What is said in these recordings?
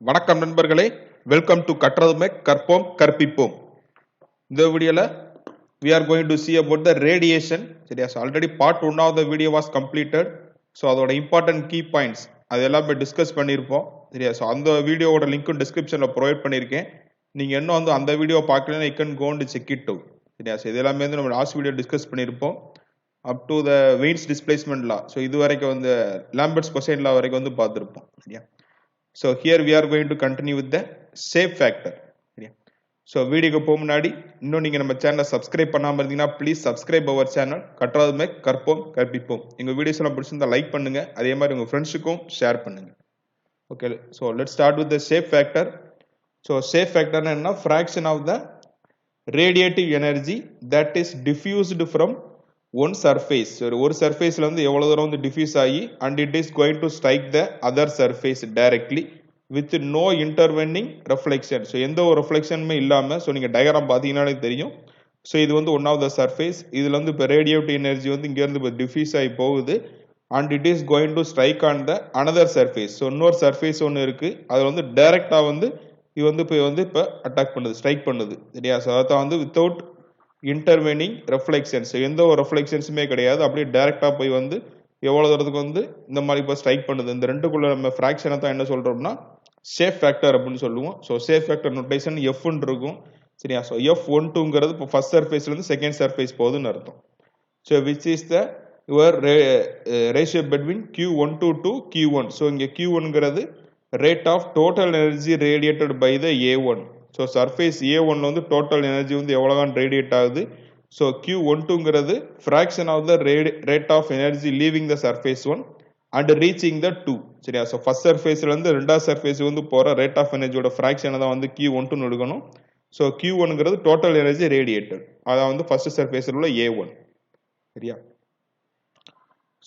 வணக்கம் நண்பர்களே, welcome to கற்றதுமே கற்போம் கற்பிப்போம். இந்த வீடியோல we are going to see about the radiation. சரியா? Already part 1 of the video was completed. So அதோட இம்பார்ட்டன்ட் கீ பாயிண்ட்ஸ் அது எல்லாமே டிஸ்கஸ் பண்ணியிருப்போம். சரியா? ஸோ அந்த வீடியோவோட லிங்க்கும் டிஸ்கிரிப்ஷனில் ப்ரொவைட் பண்ணியிருக்கேன். நீங்கள் இன்னும் வந்து அந்த வீடியோ பார்க்கலன்னா you can go and check it out. சரியா? ஸோ இது எல்லாமே வந்து நம்ம லாஸ்ட் வீடியோ டிஸ்கஸ் பண்ணியிருப்போம். Up to the veins displacement law. So இது வரைக்கும் வந்து லாம்பர்ட்ஸ் கொசைன் லா வரைக்கும் வந்து பார்த்துருப்போம். சரியா? So here we are going to continue with the shape factor. So வீடியோக்கு போக முன்னாடி இன்னும் நீங்க நம்ம சேனலை சப்ஸ்கிரைப் பண்ணாம இருந்தீங்கன்னா ப்ளீஸ் சப்ஸ்கிரைப் அவர் சேனல் கற்றதுமே கற்போம் கற்பிப்போம். எங்க வீடியோஸ் எல்லாம் பிடிச்சிருந்தா லைக் பண்ணுங்க, அதே மாதிரி உங்க ஃப்ரெண்ட்ஸுக்கும் ஷேர் பண்ணுங்க. Okay, so let's start with the shape factor. So shape ஃபேக்டர்னா என்ன? Fraction of the radiative energy that is diffused from one surface. ஒரு சர்ஃபேஸ்ல வந்து எவ்வளவு தூரம் வந்து டிஃப்யூஸ் ஆகி and it is going to strike the other surface directly with no intervening reflection. So எந்த ஒரு ரெஃப்ளெக்ஷனுமே இல்லாம, ஸோ நீங்க டயக்ராம் பார்த்தீங்கன்னாலே தெரியும். ஸோ இது வந்து ஒன் ஆஃப் த சர்ஃபேஸ். இதுல வந்து இப்போ ரேடியேட்டிவ் எனர்ஜி வந்து இங்க இருந்து இப்போ டிஃப்யூஸ் ஆகி போகுது and it is going to strike on the another surface. So இன்னொரு சர்ஃபேஸ் ஒன்று இருக்கு, அது வந்து டைரக்டா வந்து இது வந்து இப்போ அட்டாக் பண்ணுது, ஸ்ட்ரைக் பண்ணுது. சரியா? ஸோ அதான் வந்து வித்தவுட் இன்டர்வெனிங் ரெஃப்ளெக்ஷன்ஸ், எந்த ஒரு ரெஃப்ளெக்ஷன்ஸுமே கிடையாது, அப்படியே டைரக்டா போய் வந்து எவ்வளவு தூரத்துக்கு வந்து இந்த மாதிரி இப்போ ஸ்ட்ரைக் பண்ணுது. இந்த ரெண்டுக்குள்ள நம்ம ஃபிராக்ஷனை தான் என்ன சொல்றோம்னா ஷேப் ஃபேக்டர் அப்படின்னு சொல்லுவோம். ஸோ ஷேப் ஃபேக்டர் நோட்டேஷன் எஃப்னு இருக்கும். சரியா? ஸோ F12ங்கிறது இப்போ ஃபர்ஸ்ட் சர்ஃபேஸ்ல இருந்து செகண்ட் சர்ஃபேஸ் போகுதுன்னு அர்த்தம். So which is the your ratio between Q12 to Q1. So இங்க Q1ங்கிறது rate of total energy radiated by the A1. So surface A1 வந்து டோட்டல் எனர்ஜி வந்து எவ்வளவுதான் ரேடியேட் ஆகுது. ஸோ Q12ங்கிறது fraction of the rate of energy leaving the surface 1 and reaching the 2. சரியா? So first சர்ஃபேஸ்ல இருந்து ரெண்டாவது சர்ஃபேஸ் வந்து போற ரேட் ஆஃப் எனர்ஜியோட ஃபிராக்ஷனை தான் வந்து Q12 எடுக்கணும். ஸோ Q1ங்கிறது டோட்டல் எனர்ஜி ரேடியேட்டட், அதான் வந்து ஃபர்ஸ்ட் சர்ஃபேஸ்ல உள்ள A1. சரியா?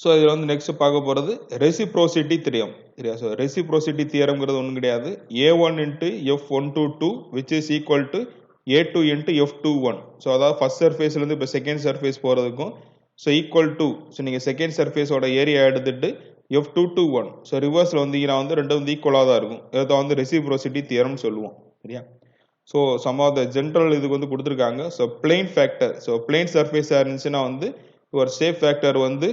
ஸோ இதில் வந்து நெக்ஸ்ட் பார்க்க போகிறது ரெசிப்ரோசிட்டி தியரம். சரியா? ஸோ ரெசிப்ரோசிட்டி தியரம்ங்கிறது ஒன்றும் கிடையாது. A1 into F122 which is equal to A2 into F21. So அதாவது ஃபர்ஸ்ட் சர்ஃபேஸ்லேருந்து இப்போ செகண்ட் சர்ஃபேஸ் போகிறதுக்கும் ஸோ ஈக்குவல் டு, ஸோ நீங்கள் செகண்ட் சர்ஃபேஸோட ஏரியா எடுத்துட்டு F221. ஸோ ரிவர்ஸில் வந்தீங்கன்னா வந்து ரெண்டு வந்து ஈக்குவலாக தான் இருக்கும். இதை வந்து ரெசிப்ரோசிட்டி தியரம்னு சொல்லுவோம். சரியா? So some of the general இதுக்கு வந்து கொடுத்துருக்காங்க. So plain factor, so plain சர்ஃபேஸாக இருந்துச்சுன்னா வந்து ஒரு ஷேப் ஃபேக்டர் வந்து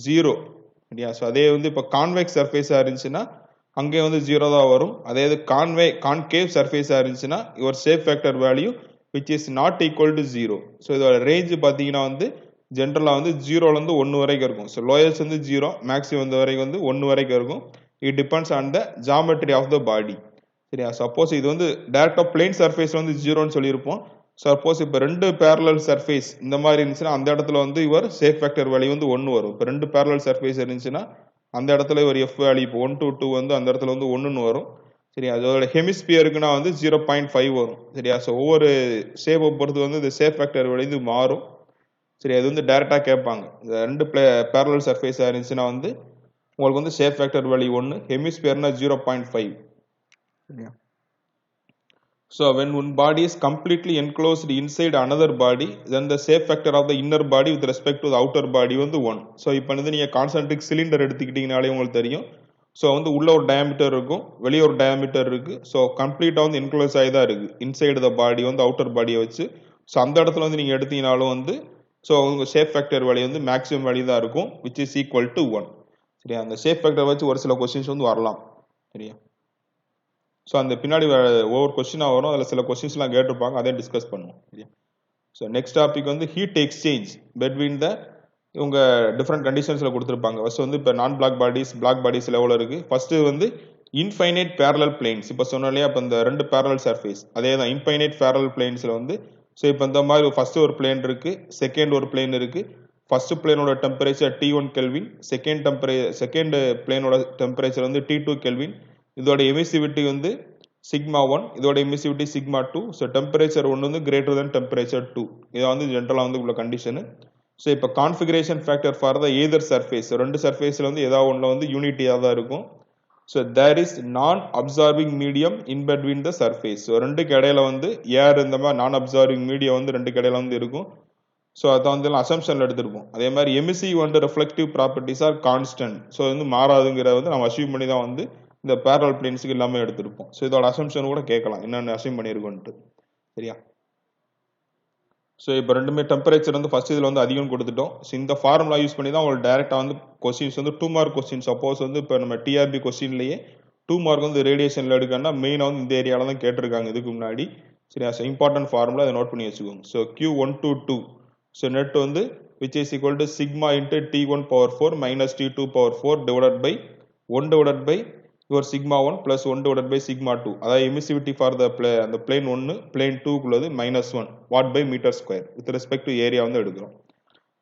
0. சரியா? ஸோ அதே வந்து இப்போ கான்வெக்ஸ் சர்ஃபேஸாக இருந்துச்சுன்னா அங்கே வந்து 0 தான் வரும். அதே இது கான்கேவ் சர்ஃபேஸாக இருந்துச்சுன்னா your shape factor value which is not equal to 0. So இதோட ரேஞ்ச் பார்த்தீங்கன்னா வந்து ஜென்ரலாக வந்து 0லேருந்து 1 வரைக்கும் இருக்கும். ஸோ லோயஸ்ட் வந்து 0, மேக்ஸிமம் வந்து வரைக்கும் வந்து 1 வரைக்கும் இருக்கும். It depends on the geometry of the body. சரியா? சப்போஸ் இது வந்து டேரக்டாக பிளெயின் சர்ஃபேஸ் வந்து 0ன்னு சொல்லியிருப்போம். சப்போஸ் இப்போ ரெண்டு பேரலல் சர்ஃபேஸ் இந்த மாதிரி இருந்துச்சுன்னா அந்த இடத்துல வந்து இவர் ஷேப் ஃபேக்டர் வேல்யூ வந்து 1 வரும். இப்போ ரெண்டு பேரலல் சர்ஃபேஸ் இருந்துச்சுன்னா அந்த இடத்துல ஒரு எஃப் வேல்யூ இப்போ 1 to 2 வந்து அந்த இடத்துல வந்து 1ன்னு வரும். சரியா? அதோட ஹெமிஸ்பியருக்குன்னா வந்து 0.5 வரும். சரியா? ஸோ ஒவ்வொரு ஷேப்பை பொறுத்து வந்து இந்த ஷேப் ஃபேக்டர் வேல்யூ வந்து மாறும். சரி, அது வந்து டைரக்டாக கேட்பாங்க. இந்த ரெண்டு பேரலல் சர்ஃபேஸாக இருந்துச்சுன்னா வந்து உங்களுக்கு வந்து ஷேப் ஃபேக்டர் வேல்யூ 1, ஹெமிஸ்பியர்னா 0.5. சரியா? So when one body is completely enclosed inside another body, then the shape factor of the inner body with respect to the outer body வந்து 1. ஸோ இப்போ வந்து நீங்கள் கான்சென்ட்ரிக் சிலிண்டர் எடுத்துக்கிட்டீங்கனாலே உங்களுக்கு தெரியும். ஸோ வந்து உள்ள ஒரு டயாமீட்டர் இருக்கும், வெளியே ஒரு டயாமீட்டர் இருக்கு. ஸோ கம்ப்ளீட்டாக வந்து என்க்ளோஸ் ஆகி தான் இருக்கு இன்சைடு த பாடி வந்து அவுட்டர் பாடியை வச்சு. ஸோ அந்த இடத்துல வந்து நீங்கள் எடுத்தீங்கனாலும் வந்து ஸோ உங்கள் ஷேப் ஃபேக்டர் வேல்யூ வந்து மேக்ஸிமம் வேல்யூ தான் இருக்கும் விச் இஸ் ஈக்குவல் டு 1. சரியா? அந்த ஷேப் ஃபேக்டர் வச்சு ஒரு சில கொஸ்டின்ஸ் வந்து வரலாம். சரியா? ஸோ அந்த பின்னாடி ஒவ்வொரு கொஸ்டினாக வரும், அதில் சில கொஸ்டின்ஸ்லாம் கேட்டிருப்பாங்க, அதே டிஸ்கஸ் பண்ணுவோம். சரியா? ஸோ நெக்ஸ்ட் டாபிக் வந்து ஹீட் எக்ஸ்சேஞ்ச் பிட்வீன் த இவங்க டிஃப்ரெண்ட் கண்டிஷன்ஸில் கொடுத்துருப்பாங்க. ஃபர்ஸ்ட் வந்து இப்போ நான் பிளாக் பாடிஸ் லெவலில் இருக்குது. ஃபர்ஸ்ட் வந்து இன்ஃபைனைட் பேரலல் பிளேன்ஸ். இப்போ சொன்னோம் இல்லையா, இப்போ இந்த ரெண்டு பேரலல் சர்ஃபேஸ் அதே தான் இன்ஃபைனைட் பேரலல் பிளேன்ஸில் வந்து ஸோ இப்போ இந்த மாதிரி ஃபர்ஸ்ட் ஒரு பிளேன் இருக்கு, செகண்ட் ஒரு பிளேன் இருக்கு. ஃபர்ஸ்ட் பிளேனோட டெம்பரேச்சர் T1 கெல்வின், செகண்ட் பிளேனோட டெம்பரேச்சர் வந்து T2 கெல்வின். இதோட எமிசிவிட்டி வந்து σ1, இதோட எமிசிவிட்டி σ2. ஸோ டெம்பரேச்சர் 1 வந்து கிரேட்டர் தென் டெம்பரேச்சர் 2. இதை வந்து ஜென்ரலாக வந்து உள்ள கண்டிஷனு. ஸோ இப்போ configuration factor for the either surface, ரெண்டு சர்ஃபேஸில் வந்து ஏதாவது ஒன்றில் வந்து யூனிட்டியாக தான் இருக்கும். ஸோ தேர் இஸ் நான் absorbing medium in between the surface. So ரெண்டுக்கு இடையில வந்து ஏர் இந்த மாதிரி நான் அப்சார்பிங் மீடியம் வந்து ரெண்டுக்கு இடையில வந்து இருக்கும். ஸோ அதை வந்து அசம்ஷன்ல எடுத்திருப்போம். அதே மாதிரி emissive and reflective properties R constant. So வந்து மாறாதுங்கிற வந்து நம்ம அச்சீவ் பண்ணி தான் வந்து இந்த parallel planesக்கு எல்லாமே எடுத்திருப்போம். ஸோ இதோட அசம்ஷன் கூட கேட்கலாம், என்னென்ன அசைன் பண்ணியிருக்கோன்ட்டு. சரியா? ஸோ இப்போ ரெண்டுமே டெம்பரேச்சர் வந்து ஃபர்ஸ்ட் இதில் வந்து அதிகம் கொடுத்துட்டோம். ஸோ இந்த ஃபார்முலா யூஸ் பண்ணி தான் உங்களுக்கு டேரெக்டாக வந்து கொஸ்டின்ஸ் வந்து 2 மார்க் கொஸ்டின். சப்போஸ் வந்து இப்போ நம்ம டிஆர்பி கொஸ்டின்லேயே 2 மார்க் வந்து ரேடியேஷனில் எடுக்கணும்னா மெயினாக வந்து இந்த ஏரியாவில் தான் கேட்டிருக்காங்க இதுக்கு முன்னாடி. சரியா? ஸோ இம்பார்ட்டன்ட் ஃபார்முலா அதை நோட் பண்ணி வச்சுக்கோங்க. ஸோ Q122 ஸோ நெட் வந்து which is equal to sigma into T1 power 4 minus T2 power 4 divided by 1 divided by your sigma 1 plus 1 divided by sigma 2. அதாவது emissivity for the அந்த plane 1 plane 2 குள்ளது -1 watt by meter square with respect to area வந்து எடுக்கிறோம்.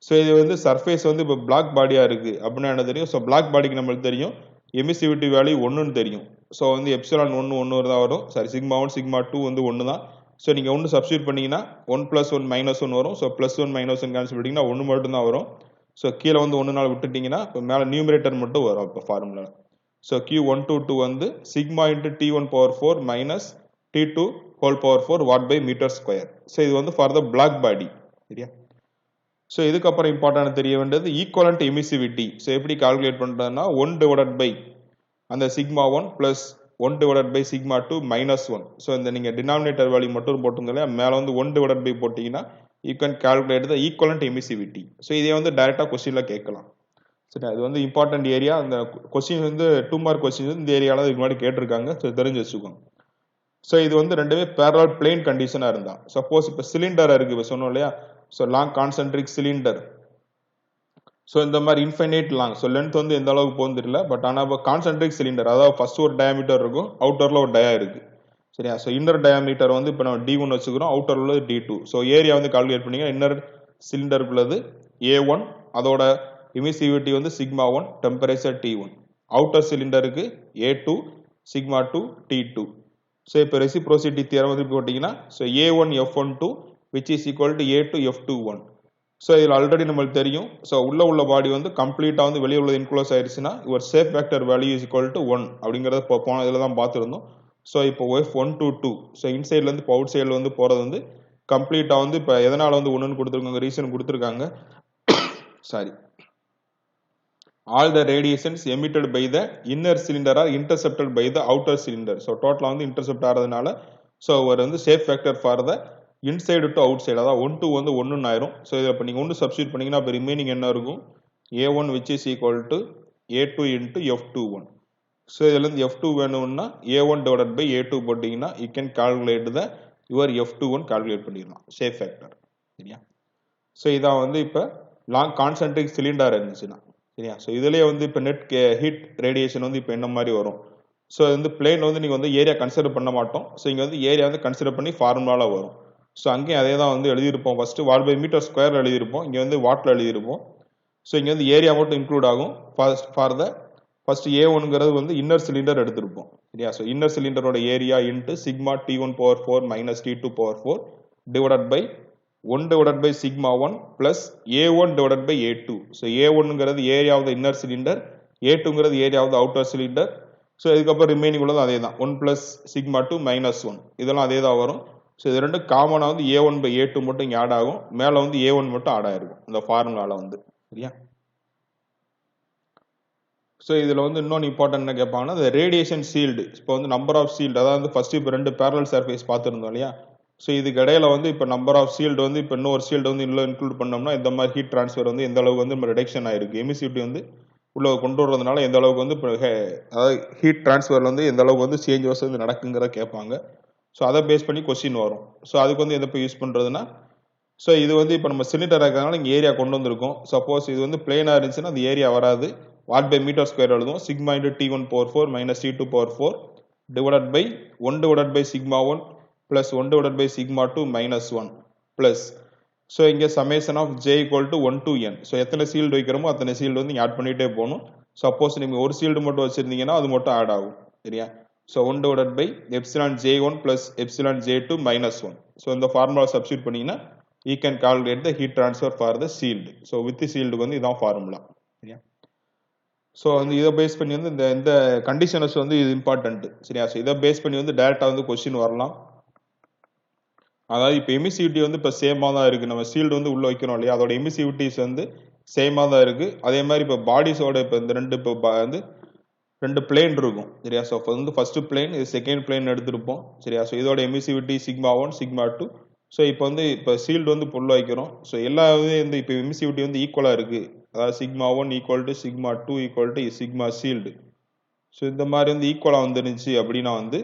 So இது வந்து surface வந்து இப்போ black பாடியா இருக்கு அப்படின்னா என்ன தெரியும்? ஸோ பிளாக் பாடிக்கு நம்மளுக்கு தெரியும் எமிசிவிட்டி வேல்யூ 1ன்னு தெரியும். ஸோ வந்து எப்சிலான் 1 தான் வரும். சாரி சிக்மா 1 சிக்மா 2 வந்து 1 தான். ஸோ நீங்கள் 1 சப்ஸ்டியூட் பண்ணீங்கன்னா 1 + 1 -1 வரும். ஸோ +1 -1 கேன்சல் பண்ணிட்டீங்கன்னா 1 மட்டும் தான் வரும். ஸோ கீழே வந்து 1 நாள் விட்டுட்டீங்கன்னா இப்போ மேலே நியூமரேட்டர் மட்டும் வரும் இப்போ ஃபார்முலா. ஸோ Q122 வந்து sigma into T1 power 4 minus T2 whole power 4 watt by metre square. So இது வந்து ஃபார் த பிளாக் பாடி. சரியா? ஸோ இதுக்கப்புறம் இம்பார்ட்டன்ட் தெரிய வேண்டியது ஈக்குவலண்ட் எமிசிவிட்டி. ஸோ எப்படி கால்குலேட் பண்ணுறதுன்னா 1 டிவைடட் பை அந்த sigma 1 plus 1 divided by sigma 2 -1. So இந்த நீங்கள் டினாமினேட்டர் வேல்யூ மட்டும் போட்டுருந்தாலே மேலே வந்து 1 டிவைடட் பை போட்டிங்கன்னா you can calculate the equivalent emissivity. So இதே வந்து டைரெக்டாக கொஸ்டினில் கேட்கலாம். சரி, அது வந்து இம்பார்ட்டன்ட் ஏரியா. அந்த கொஸ்டின் வந்து 2 மார்க் கொஸ்டின் வந்து இந்த ஏரியாவில் இதுக்கு முன்னாடி கேட்டிருக்காங்க. ஸோ தெரிஞ்சு வச்சுக்கோங்க. ஸோ இது வந்து ரெண்டுமே பேரலல் பிளேன் கண்டிஷனாக இருந்தா, சப்போஸ் இப்போ சிலிண்டர் இருக்கு இப்போ சொன்னோம் இல்லையா? So long concentric cylinder. So இந்த மாதிரி இன்ஃபைனைட் லாங், ஸோ லென்த் வந்து எந்த அளவுக்கு போகுது தெரியல. பட் ஆனால் இப்போ கான்சென்ட்ரிக் சிலிண்டர், அதாவது ஃபர்ஸ்ட் ஒரு டயாமீட்டர் இருக்கும், அவுட்டரில் ஒரு டயா இருக்கு. சரியா? ஸோ இன்னர் டயாமீட்டர் வந்து இப்போ நம்ம D1 வச்சுக்கிறோம், அவுட்டர் உள்ளது D2. ஸோ ஏரியா வந்து கால்குலேட் பண்ணீங்க. இன்னர் சிலிண்டருக்குள்ளது A1, அதோட எமிசிவிட்டி வந்து சிக்மா 1, டெம்பரேச்சர் T1. அவுட்டர் சிலிண்டருக்கு A2, சிக்மா 2, T2. ஸோ இப்போ ரெசிப்ரோசிட்டி தியரம் வந்து போட்டிங்கன்னா so A1 F12 which is equal to A2 F21. So இதில் ஆல்ரெடி நம்மளுக்கு தெரியும். ஸோ உள்ள பாடி வந்து கம்ப்ளீட்டாக வந்து வெளியே உள்ளது இன்க்ளோஸ் ஆயிடுச்சுன்னா your safe factor value is equal to 1 அப்படிங்கிறத இப்போ போன இதில் தான் பார்த்துருந்தோம். ஸோ இப்போ F122 ஸோ இன்சைட்லேருந்து இப்போ அவுட் சைடில் வந்து போகிறது வந்து கம்ப்ளீட்டாக வந்து இப்போ எதனால் வந்து 1ன்னு கொடுத்துருக்காங்க, ரீசன் கொடுத்துருக்காங்க. Sorry, all the radiations emitted by the inner cylinder are intercepted by the outer cylinder. So total வந்து intercept ஆகிறதுனால ஸோ ஒரு வந்து safe factor for the inside to out side, அதாவது 1 to வந்து 1 ஆயிரும். ஸோ இதை இப்போ நீங்கள் 1 சப்ஸ்டியூட் பண்ணீங்கன்னா இப்போ ரிமைனிங் என்ன இருக்கும்? A1 which is equal to A2 into F21. So இதுலேருந்து F2 வேணும்னா A1 divided by A2 போட்டிங்கன்னா you can calculate the your F21 calculate பண்ணிடலாம் சேஃப் ஃபேக்டர். சரியா? ஸோ இதான் வந்து இப்போ லாங் கான்சென்ட்ரிக் சிலிண்டர் இருந்துச்சுன்னா. சரியா? ஸோ இதுலேயே வந்து இப்போ நெட் ஹீட் ரேடியேஷன் வந்து இப்போ என்ன மாதிரி வரும்? ஸோ வந்து பிளேன் வந்து நீங்கள் வந்து ஏரியா கன்சிடர் பண்ண மாட்டோம். ஸோ இங்கே வந்து ஏரியா வந்து கன்சிடர் பண்ணி ஃபார்முலாவில் வரும். ஸோ அங்கேயும் அதே தான் வந்து எழுதியிருப்போம். First watt by metre square எழுதியிருப்போம், இங்கே வந்து வாட்டில் எழுதியிருப்போம். ஸோ இங்கே வந்து ஏரியா மட்டும் இன்க்ளூட் ஆகும். ஃபார் த ஃபர்ஸ்ட் A1ங்கிறது வந்து இன்னர் சிலிண்டர் எடுத்திருப்போம். சரியா? ஸோ இன்னர் சிலிண்டரோட area into sigma T1 power 4 minus T2 power 4 divided by 1 divided by sigma 1 plus A1 divided by A2. So A1ங்கிறது area of the inner cylinder, A2ங்கிறது area of the outer cylinder. So இதுக்கப்புறம் remaining உள்ளது அதே தான், 1 plus sigma 2 minus 1, இதெல்லாம் அதே தான் வரும். ஸோ இது ரெண்டும் காமனாக வந்து A1 by A2 மட்டும் இங்கே ஆட் ஆகும், மேலே வந்து A1 மட்டும் ஆட் ஆயிருக்கும் இந்த ஃபார்முலாவில் வந்து. சரியா? ஸோ இதில் வந்து இன்னொன்று இம்பார்ட்டன்ட் என்ன கேட்பாங்கன்னா, இந்த ரேடியேஷன் சீல்டு. இப்போ வந்து நம்பர் ஆஃப் சீல்டு, அதாவது ஃபர்ஸ்ட் இப்போ 2 பேரலல் சர்ஃபேஸ் பார்த்துருந்தோம் இல்லையா? ஸோ இதுக்கு இடையில வந்து இப்போ நம்பர் ஆஃப் சீல்டு வந்து இப்போ இன்னொரு சீல்டு வந்து இன்னும் இன்க்ளூட் பண்ணோம்னா இந்த மாதிரி ஹீட் ட்ரான்ஸ்ஃபர் வந்து எந்த அளவுக்கு வந்து நம்ம ரிடக்ஷன் ஆயிருக்கு, எமிசிவிட்டி வந்து உள்ள கொண்டு வரதுனால எந்த அளவுக்கு வந்து இப்போ அதாவது ஹீட் ட்ரான்ஸ்ஃபர் வந்து எந்த அளவுக்கு வந்து சேஞ்சஸ் வந்து நடக்குங்கிறத கேட்பாங்க. ஸோ அதை பேஸ் பண்ணி கொஸ்டின் வரும். ஸோ அதுக்கு வந்து எதை இப்போ யூஸ் பண்ணுறதுன்னா, ஸோ இது வந்து இப்போ நம்ம சிலிண்டர் இருக்கிறதுனால இங்கே ஏரியா கொண்டு வந்திருக்கோம். சப்போஸ் இது வந்து பிளேனாக இருந்துச்சுன்னா அந்த ஏரியா வராது, வாட் பை மீட்டர் ஸ்கொயர் எழுதும். Sigma into T1 power 4 minus T2 power 4 divided by 1 divided by sigma 1 plus 1 divided by sigma 2 minus 1 plus, so இங்கே summation of j equal to 1 to n. so எத்தனை sealed வைக்கிறோமோ அத்தனை sealed வந்து add பண்ணிட்டே போகணும். Suppose நீங்கள் ஒரு sealed மட்டும் வச்சிருந்தீங்கன்னா அது மட்டும் ஆட் ஆகும். சரியா? So 1 divided by epsilon j1 plus epsilon j2 minus 1. So இந்த ஃபார்முலா சப்ஸ்டியூட் பண்ணீங்கன்னா you can calculate the heat transfer for the shield. So with ஷீல்டுக்கு வந்து இதான் ஃபார்முலா. சரியா? ஸோ வந்து இதை பேஸ் பண்ணி வந்து இந்த கண்டிஷனஸ் வந்து இது இம்பார்ட்டன்ட். சரியா? ஸோ இதை பேஸ் பண்ணி வந்து டேரெக்டாக வந்து கொஸ்டின் வரலாம். அதாவது இப்போ எமிசிவிட்டி வந்து இப்போ சேமாக தான் இருக்குது, நம்ம சீல்டு வந்து உள்ளே வைக்கிறோம் இல்லையா, அதோட எமிசிவிட்டிஸ் வந்து சேமாக தான் இருக்குது. அதே மாதிரி இப்போ பாடிஸோட இப்போ இந்த ரெண்டு இப்போ வந்து ரெண்டு பிளேன் இருக்கும் சரியா. ஸோ வந்து ஃபர்ஸ்ட் பிளேன் இது செகண்ட் பிளேன் எடுத்திருப்போம் சரியா. ஸோ இதோட எமிசிவிட்டி சிக்மா 1 சிக்மா 2. ஸோ இப்போ வந்து இப்போ சீல்டு வந்து புல் வைக்கிறோம். ஸோ எல்லா வந்து இப்போ எமிசிவிட்டி வந்து ஈக்குவலாக இருக்கு. அதாவது sigma 1 equal to sigma 2 equal to sigma sealed. So இந்த மாதிரி வந்து ஈக்குவலாக வந்துருந்துச்சு அப்படின்னா வந்து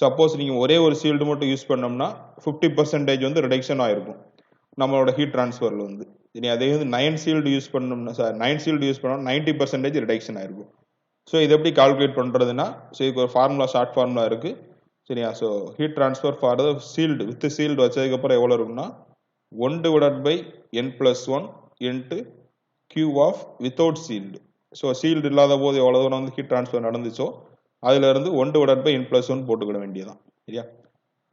சப்போஸ் நீங்கள் ஒரே ஒரு சீல்டு மட்டும் யூஸ் பண்ணோம்னா 50% வந்து ரிடக்ஷன் ஆயிருக்கும் நம்மளோட ஹீட் ட்ரான்ஸ்ஃபரில் வந்து. சரி அதே வந்து 9 சீல்டு யூஸ் பண்ணோம்னா 9 சீல்டு யூஸ் பண்ணோம்னா 90% ரிடக்ஷன் ஆயிருக்கும். ஸோ இது எப்படி கால்குலேட் பண்ணுறதுன்னா, ஸோ இதுக்கு ஒரு ஃபார்முலா ஷார்ட் ஃபார்முலா இருக்கு சரியா. So heat transfer for the shield with shield வச்சதுக்கப்புறம் எவ்வளோ இருக்குன்னா 1 divided by n+1 into Q of without shield. So shield இல்லாத போது எவ்வளோ தூரம் வந்து ஹீட் ட்ரான்ஸ்ஃபர் நடந்துச்சோ அதுல இருந்து 1 டிவைடட் பை n+1 போட்டுக்கிட வேண்டியதான் சரியா.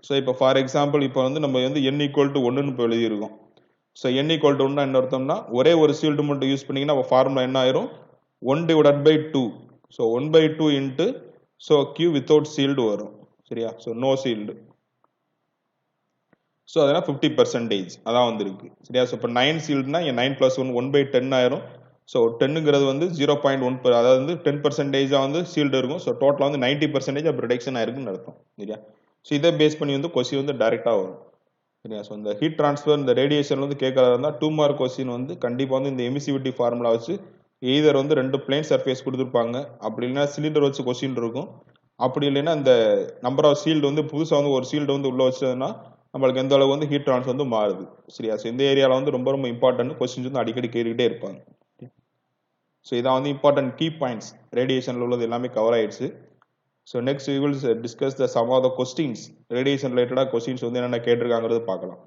ஸோ இப்போ ஃபார் எக்ஸாம்பிள் இப்போ வந்து நம்ம வந்து n ஈக்குவல் டு 1ன்னு இப்போ எழுதியிருக்கோம். ஸோ n ஈக்குவல் டு 1 என்ன அர்த்தம்னா ஒரே ஒரு சீல்டு மட்டும் யூஸ் பண்ணீங்கன்னா ஃபார்முலா என்ன ஆயிரும் 1 divided by 2. So 1/2 into so Q without shield வரும் சரியா. So no sealed. ஸோ அதெல்லாம் 50% அதான் வந்துருக்கு சரியா. ஸோ இப்போ 9 சீல்டுனா 9+1 1/10 ஆயிரும். ஸோ 10ங்கிறது வந்து 0.1 அதாவது வந்து 10% வந்து சீல்டு இருக்கும். ஸோ டோட்டலாக வந்து 90% அப்போ ரிடக்ஷன் ஆயிருக்குன்னு அர்த்தம் சரியா. ஸோ இதை பேஸ் பண்ணி வந்து கொஸ்டின் வந்து டைரெக்டாக வரும் சரியா. ஸோ இந்த ஹீட் ட்ரான்ஸ்ஃபர் இந்த ரேடியேஷன் வந்து கேட்கறதா இருந்தால் 2 மார்க் கொஸ்டின் வந்து கண்டிப்பாக வந்து இந்த எமிசிவிட்டி ஃபார்முலா வச்சு எய்தர் வந்து 2 பிளேன் சர்ஃபேஸ் கொடுத்துருப்பாங்க, அப்படி இல்லைன்னா சிலிண்டர் வச்சு கொஸ்டின் இருக்கும், அப்படி இல்லைன்னா இந்த நம்பர் ஆஃப் சீல்டு வந்து புதுசாக வந்து ஒரு சீல்டு வந்து உள்ள வச்சதுன்னா நம்மளுக்கு எந்த அளவு வந்து ஹீட் ட்ரான்ஸ்ஃபர் வந்து மாறுது சரியா. ஸோ இந்த ஏரியாவில் வந்து ரொம்ப ரொம்ப இம்பார்ட்டன்ட் கொஸ்டின்ஸ் வந்து அடிக்கடி கேட்டுக்கிட்டே இருப்பாங்க. ஸோ இதான் வந்து இம்பார்ட்டன்ட் கீ பாயிண்ட்ஸ் ரேடியேஷனில் உள்ளது எல்லாமே கவர் ஆயிடுச்சு. So next we will discuss the some of the questions radiation ரிலேட்டடாக கொஸ்டின்ஸ் வந்து என்னென்ன கேட்டிருக்காங்கிறது பார்க்கலாம்.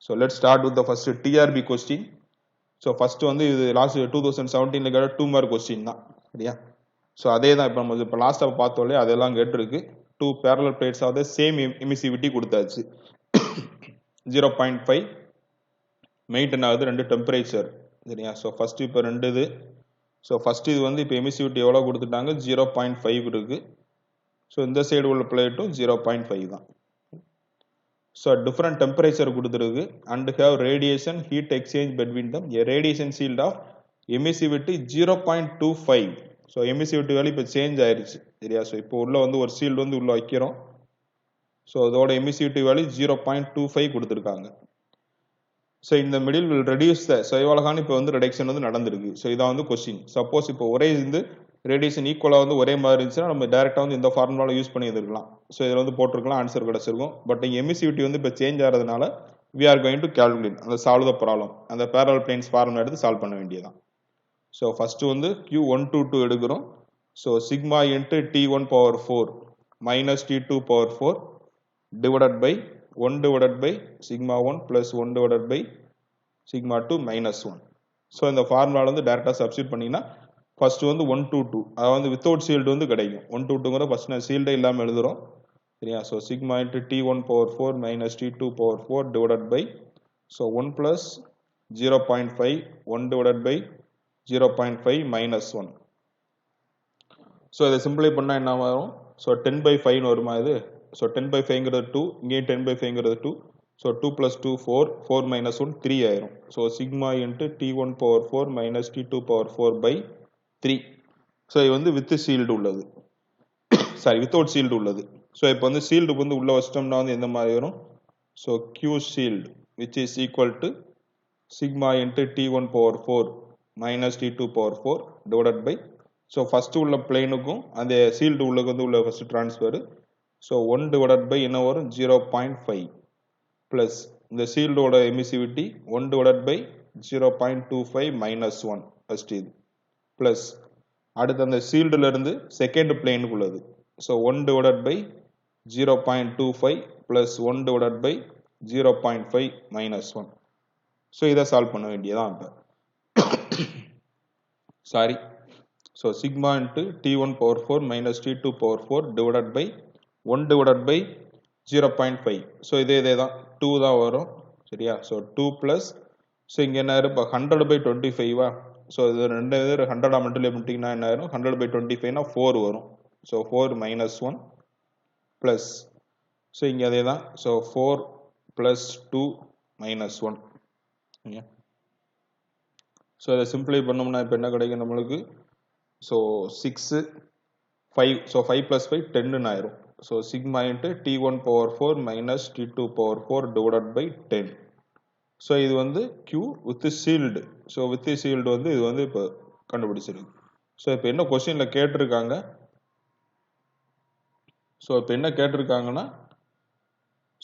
So let start with the first TRP question. So first வந்து இது லாஸ்ட் 2017 கேட்ட 2 மார்க் கொஸ்டின் தான் சரியா. ஸோ அதே தான் இப்போ நம்ம இப்போ லாஸ்ட்டாக பார்த்தோம்லே அதெல்லாம் கேட்டிருக்கு. 2 parallel plates of the same emissivity கொடுத்தாச்சு. 0.5 மெயின்டைன் ஆகுது 2 டெம்பரேச்சர் சரியா. ஸோ ஃபர்ஸ்ட் இப்போ 2 இது. ஸோ ஃபர்ஸ்ட் இது வந்து இப்போ எமிசிவிட்டி எவ்வளோ கொடுத்துட்டாங்க 0.5 இருக்கு. ஸோ இந்த சைடு உள்ள பிளேட்டும் 0.5 தான். ஸோ டிஃப்ரெண்ட் டெம்பரேச்சர் கொடுத்துருக்கு and have radiation heat exchange between them a radiation shield of emissivity 0.25. So emissivity value இப்போ சேஞ்ச் ஆயிருச்சு சரியா. ஸோ இப்போ உள்ள வந்து ஒரு சீல்டு வந்து உள்ள வைக்கிறோம். ஸோ அதோட எமிசிவிட்டி வேல்யூ 0.25 கொடுத்துருக்காங்க. ஸோ இந்த middle will reduce the so இவ்வளோகான இப்போ வந்து ரிடக்ஷன் வந்து நடந்திருக்கு. ஸோ இதான் வந்து கொஸ்டின். சப்போஸ் இப்போ ஒரே வந்து ரேடியேஷன் ஈக்குவலாக வந்து ஒரே மாதிரி இருந்துச்சுன்னா நம்ம டேரெக்டாக வந்து இந்த ஃபார்முலாவில் யூஸ் பண்ணி இருக்கலாம். ஸோ இதில் வந்து போட்டிருக்கலாம் ஆன்சர் கிடச்சிருக்கும். பட் இங்கே எமிசிவிட்டி வந்து இப்போ சேஞ்ச் ஆகிறதுனால we are going to calculate அந்த சால்வ் த ப்ராப்ளம் அந்த parallel planes ஃபார்முலா எடுத்து சால்வ் பண்ண வேண்டியதான். ஸோ ஃபர்ஸ்ட் வந்து Q122 எடுக்கிறோம். So sigma into T1 power 4 minus T2 power 4 divided by 1 divided by sigma 1 plus 1 divided by sigma 2 minus 1. So இந்த ஃபார்முலாவில் வந்து டேரெக்டாக சப்ஸ்டியூட் பண்ணிங்கன்னா ஃபர்ஸ்ட் வந்து 122 அது வந்து வித்தவுட் சீல்டு வந்து கிடைக்கும். 122ங்கிற ஃபர்ஸ்ட் நான் சீல்டே இல்லாமல் எழுதுகிறோம் சரியா. So sigma into T1 power 4 minus T2 power 4 divided by so 1 plus 0.5 1 divided by 0.5 minus 1. So இதை சிம்பிளை பண்ணால் என்ன வரும் ஸோ 10/5 வருமா இது. ஸோ 10/5ங்கிறது 2 இங்கேயும் 10/5ங்கிறது 2. ஸோ 2 plus 2 4 4 minus 1 3 ஆயிரும். So sigma into T1 power 4 minus T2 power 4 by 3. So இது வந்து வித் சீல்டு உள்ளது சாரி வித்தவுட் சீல்டு உள்ளது. ஸோ இப்போ வந்து சீல்டு வந்து உள்ள வச்சிட்டோம்னா வந்து எந்த மாதிரி வரும் so Q shield which is equal to sigma into T1 power 4 minus T2 power 4 divided by so first உள்ள பிளேனுக்கும் அந்த சீல்டு உள்ளக்கு வந்து உள்ள first transfer. So 1 divided by என்ன வரும் 0.5 பிளஸ் இந்த சீல்டோட emissivity 1 divided by 0.25 minus 1 first இது பிளஸ் அடுத்து அந்த சீல்டுல இருந்து செகண்ட் பிளேனுக்கு உள்ளது. So 1 divided by 0.25 plus 1 divided by 0.5 minus 1. So இதை சால்வ் பண்ண வேண்டியதான் இப்போ sorry. So sigma into T1 power 4 minus T2 power 4 divided by 1 divided by 0.5. So இதே தான் 2 தான் வரும் சரியா. ஸோ 2 பிளஸ் ஸோ இங்கே என்ன ஆயிரும் இப்போ 100/25 ஸோ இது 2 100 மல்டிப்ளை பண்ணிட்டீங்கன்னா என்ன ஆயிரும் 100/25னா 4 வரும். ஸோ 4 மைனஸ் 1 பிளஸ் ஸோ இங்கே அதே தான். So 4 plus 2 minus 1. ஸோ இதை சிம்பிளை பண்ணோம்னா இப்போ என்ன கிடைக்கும் நம்மளுக்கு ஸோ 6 5, so 5 plus 5 10 ஆயிரும். So sigma into T1 power 4 minus T2 power 4 divided by 10. So இது வந்து Q with sealed. So with sealed வந்து இது வந்து இப்போ கண்டுபிடிச்சிருக்கு. So இப்போ என்ன கொஸ்டின்ல கேட்டிருக்காங்க? So இப்போ என்ன கேட்டிருக்காங்கன்னா,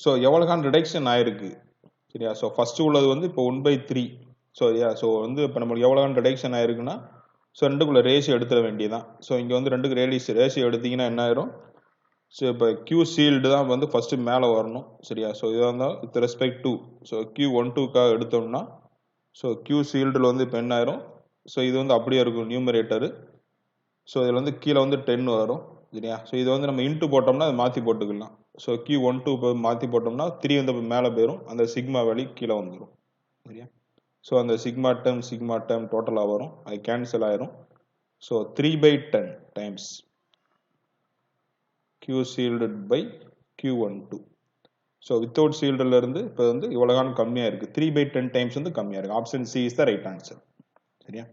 so எவ்வளவுதான் ரிடக்ஷன் ஆயிருக்கு சரியா? ஸோ ஃபர்ஸ்ட் உள்ளது வந்து இப்போ 1/3. ஸோ ஸோ வந்து இப்போ நம்மளுக்கு எவ்வளோதான் ரிடக்ஷன் ஆயிருக்குன்னா, ஸோ ரெண்டுக்குள்ள ரேஷியோ எடுத்துட வேண்டியதான். ஸோ இங்கே வந்து ரெண்டுக்கு ரேஷியோ எடுத்தீங்கன்னா என்ன ஆயிரும்? ஸோ இப்போ Q சீல்டு தான் வந்து ஃபர்ஸ்ட் மேலே வரணும் சரியா? ஸோ இதாக இருந்தால் வித் ரெஸ்பெக்ட் டு ஸோ Q12க்காக எடுத்தோம்னா, ஸோ Q சீல்டில் வந்து இப்போ என்ன ஆயிரும்? ஸோ இது வந்து அப்படியே இருக்கும் நியூமரேட்டரு. ஸோ இதில் வந்து கீழே வந்து 10 வரும் சரியா? ஸோ இது வந்து நம்ம இன்ட்டு போட்டோம்னா அதை மாற்றி போட்டுக்கலாம். ஸோ Q12 மாற்றி போட்டோம்னா 3 வந்து மேலே போயிடும், அந்த சிக்மா வேல்யூ கீழே வந்துடும் சரியா? ஸோ அந்த சிக்மா டேர்ம் டோட்டலாக வரும், அது கேன்சல் ஆயிரும். So 3/10 times Q shielded by Q12. So without ஷீல்டில் இருந்து இப்போ வந்து இவ்வளோதான் கம்மியாக இருக்குது, 3/10 டைம்ஸ் வந்து கம்மியாக இருக்குது. Option C is the right answer சரியா?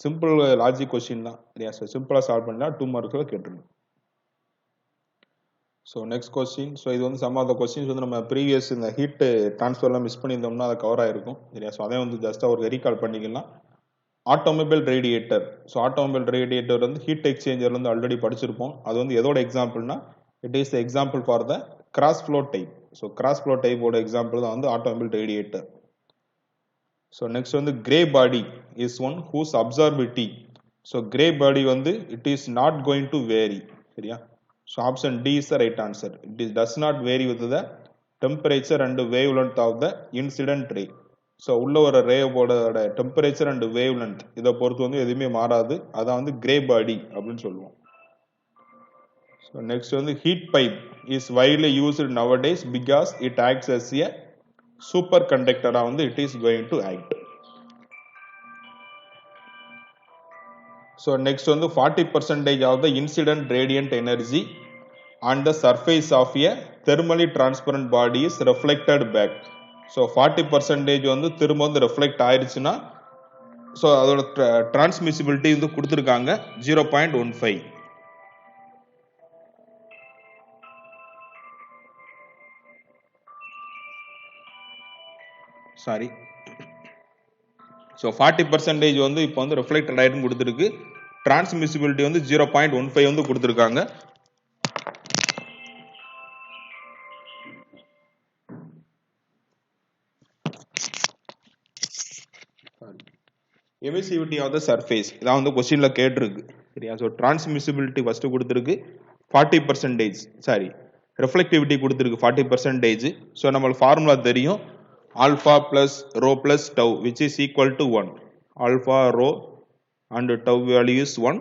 சிம்பிள் லாஜிக் கொஸ்டின் தான் சரியா? ஸோ சிம்பிளாக சால்வ் பண்ணா 2 மார்க்ஸில் கேட்டுருங்க. ஸோ நெக்ஸ்ட் கொஸ்டின், ஸோ இது வந்து சம் ஆஃப் த கொஸ்டின்ஸ் வந்து நம்ம ப்ரீவியஸ் இந்த ஹீட் ட்ரான்ஸ்ஃபர்லாம் மிஸ் பண்ணியிருந்தோம்னா அதை கவர் ஆயிருக்கும் சரியா? ஸோ அதே வந்து ஜஸ்ட்டாக ஒரு ரீகால் பண்ணிக்கலாம். Automobile radiator, so automobile radiator வந்து ஹீட் எக்ஸ்சேஞ்சர் வந்து ஆல்ரெடி படிச்சிருப்போம். அது வந்து எதோட எக்ஸாம்பிள்னா, it is example for the cross flow type. So cross flow டைப்போட எக்ஸாம்பிள் தான் வந்து ஆட்டோமொபைல் ரேடியேட்டர். ஸோ நெக்ஸ்ட் வந்து grey body is one whose absorptivity. So grey body வந்து it is not going to vary சரியா? So option D is the right answer. It is does not vary with the temperature and wavelength of the incident ray. So உள்ள ஒரு ரேவோட temperature and wavelength இதை பொறுத்து வந்து எதுவுமே மாறாது, அதான் வந்து கிரே பாடி அப்படின்னு சொல்லுவோம். ஸோ நெக்ஸ்ட் வந்து heat pipe is widely used nowadays because it acts as a super கண்டக்டரா வந்து it is going to act. So next வந்து 40% of the incident radiant energy on the surface of a thermally transparent body is reflected back. So 40% வந்து திரும்ப வந்து reflect ஆயிடுச்சுன்னா, so அதோட transmissibility வந்து கொடுத்துருக்காங்க 0.15. சாரி, ஸோ 40% வந்து இப்போ வந்து ரெஃப்ளெக்டட் ஆயிடுன்னு கொடுத்துருக்கு, டிரான்ஸ்மிசிபிலிட்டி வந்து 0.15 வந்து கொடுத்துருக்காங்க. எமிசிவிட்டி ஆஃப் த சர்ஃபேஸ் இதான் வந்து கொஸ்டின்ல கேட்டிருக்கு சரியா? ஸோ டிரான்ஸ்மிசிபிலிட்டி ஃபர்ஸ்ட் கொடுத்துருக்கு 40%, சாரி ரெஃப்ளெக்டிவிட்டி கொடுத்துருக்கு 40%. ஸோ நம்மளுக்கு ஃபார்முலா தெரியும், alpha plus rho plus tau which is equal to 1. Alpha rho and tau value is 1.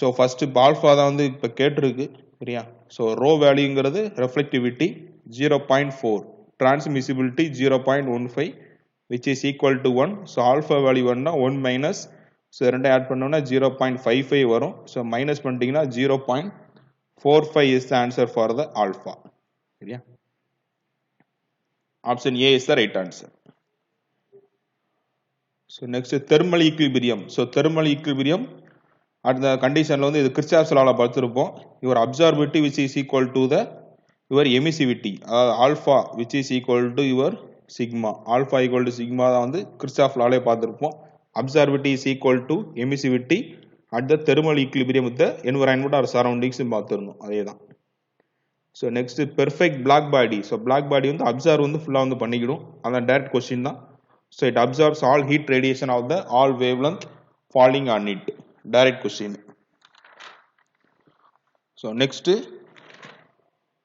So first alpha தான் வந்து இப்போ கேட்டிருக்கு சரியா? ஸோ ரோ வேல்யூங்கிறது reflectivity 0.4, transmissibility 0.15 which is equal to 1. so alpha value 1 1 minus, so ரெண்டை add பண்ணோம்னா 0.55 வரும். so minus பண்ணிட்டீங்கன்னா 0.45 is the answer for the alpha சரியா? option A is the right answer. so next thermal equilibrium. so thermal equilibrium அந்த கண்டிஷன்ல வந்து இது Kirchhoff's லால பார்த்திருப்போம். your absorptivity which is equal to the your emissivity, alpha which is equal to your sigma. alpha equal to sigma தான் வந்து Kirchhoff லாலே பார்த்திருப்போம். absorptivity is equal to emissivity at the thermal equilibrium with the environment or surroundings பார்த்திருந்தோம், அதேதான். So next perfect black body. So black body வந்து absorb வந்து ஃபுல்லாக வந்து பண்ணிக்கிடும், அதான் டைரக்ட் கொஸ்டின் தான். So it absorbs all heat radiation of the all wavelength falling on it, direct question. So next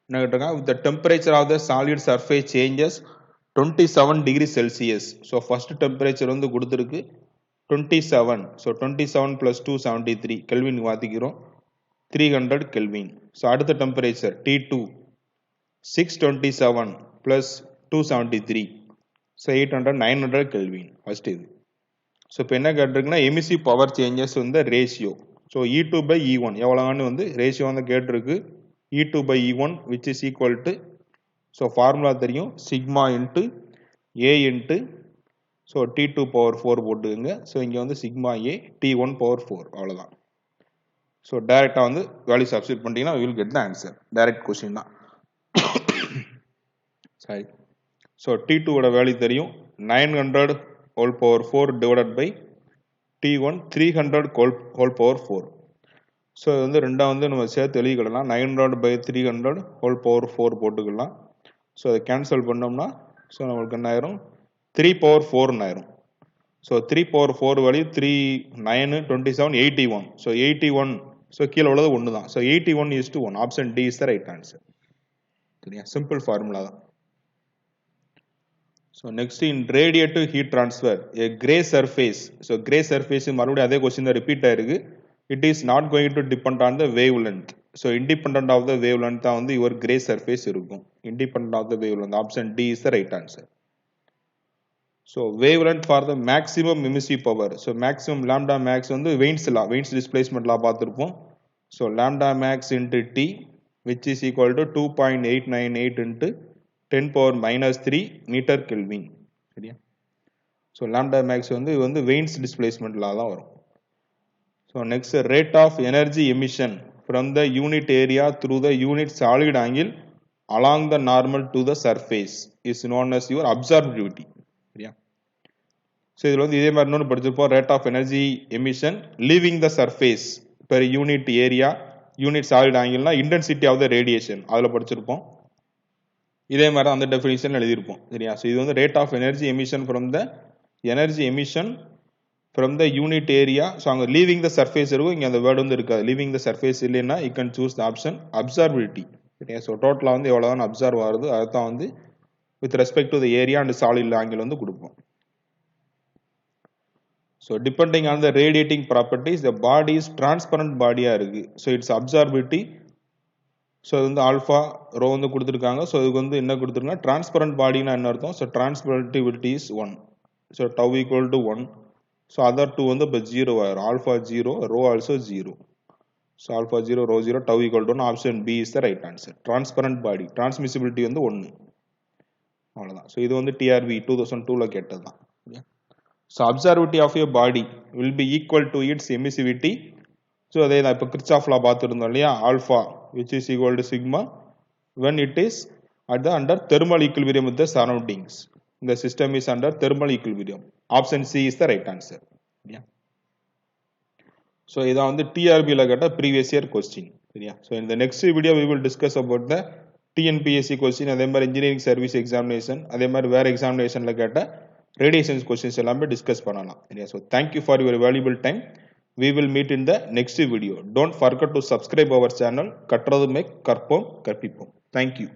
என்ன கேட்டிருக்காங்க, with the temperature of the solid surface changes 27 degree Celsius. So first temperature வந்து கொடுத்துருக்கு 27. So 27 + 2 73 kelvin மாற்றிக்கிறோம், 300 kelvin. So அடுத்த temperature T2 627 + 273, so 800 900 kelvin first இது. So இப்போ என்ன கேட்டிருக்குன்னா emissive power changes வந்து ரேஷியோ. ஸோ E2/E1 எவ்வளோன்னு வந்து ரேஷியோ வந்து கேட்டிருக்கு, E2/E1 which is equal to, so formula தெரியும், sigma into A into so T2 power 4 போட்டுக்குங்க. ஸோ இங்கே வந்து சிக்மா A T1 பவர் 4 அவ்வளோதான். So direct வந்து value substitute பண்ணிட்டீங்கன்னா you will get the answer. Direct question தான். Sorry. So T2 ஓட value தெரியும் 900 whole power 4 divided by T1 300 whole power 4. So இது வந்து ரெண்டா வந்து நம்ம சேர்த்து எழுதிக்கலாம் 900 by 300 whole power 4 போட்டுக்கலாம். So அதை கேன்சல் பண்ணோம்னா so நமக்கு என்ன ஆயிரும் 3 power 4 ஆயிரும். So 3 power 4 value 3 9 27 81. So 81 so கீழ உள்ளது 1 தான். So 81:1. Option D is the right answer. சரியா simple formula தான். So next in radiative heat transfer a gray surface. So gray surface மறுபடியும் அதே question தான் repeat ஆயிருக்கு. It is not going to depend on the wavelength. So independent of the wavelength தான் வந்து your gray surface இருக்கும். Independent of the wavelength. Option D is the right answer. So wavelength for the maximum emissive power. So maximum lambda max வந்து Wien's law, Wien's displacement law பார்த்திருப்போம். So lambda max into T which is equal to 2.898 into 10 power minus 3 meter Kelvin. சரியா? So lambda max வந்து Wien's displacement law தான் வரும். So next rate of energy emission from the unit area through the unit solid angle along the normal to the surface is known as your absorptivity. சரியா? So இதுல வந்து இதே மாதிரி இன்னொன்னு படிச்சிருப்போம் rate of energy emission leaving the surface per unit area unit solid angle னா intensity of the radiation அதுல படிச்சிருப்போம். இதே மாதிரி அந்த டெஃபினிஷன் எழுதியிருப்போம் சரியா ஸோ இது வந்து rate of energy emission from the energy emission from the unit area so அங்கே லீவிங் த சர்ஃபேஸ் இருக்கும் இங்கே அந்த வேர்டு வந்து இருக்காது லீவிங் த சர்ஃபேஸ் இல்லைன்னா you can choose the option absorptivity சரியா ஸோ டோட்டலாக வந்து எவ்வளோ தான் அப்சர்வ் ஆகுது அதை தான் வந்து with respect to the area and solid angle வந்து கொடுப்போம் so depending on the radiating properties the body is transparent பாடியாக இருக்குது ஸோ இட்ஸ் அப்சார்பிலிட்டி ஸோ இது வந்து ஆல்ஃபா ரோ வந்து கொடுத்துருக்காங்க ஸோ இதுக்கு வந்து என்ன கொடுத்துருக்காங்க டிரான்ஸ்பரண்ட் பாடினா என்ன அர்த்தம் so transparentivity is 1 so tau equal to 1 so other two வந்து இப்போ 0 ஆயிரும் alpha 0 rho also 0 so alpha 0 rho 0 tau equal to 1 option B is the right answer transparent body transmissibility வந்து 1 அவ்வளோதான் ஸோ இது வந்து டிஆர்பி 2002ல் கேட்டது தான் so absorptivity of your body will be equal to its emissivity so அதே தான் இப்போ கிர்ச்சாஃப் லா பார்த்துருந்தோம் இல்லையா alpha which is equal to sigma when it is at the under thermal equilibrium with the surroundings. The system is under thermal equilibrium. Option C is the right answer. Yeah. So this is the TRB la previous year question. Yeah. So in the next video we will discuss about the TNPSC question, adhe mari engineering service examination, adhe mari வேற examination la ketta radiation questions எல்லாமே discuss பண்ணலாம். Yeah. So thank you for your valuable time. We will meet in the next video. Don't forget to subscribe our channel. கற்றது மெக் கற்போம் கற்பிப்போம். Thank you.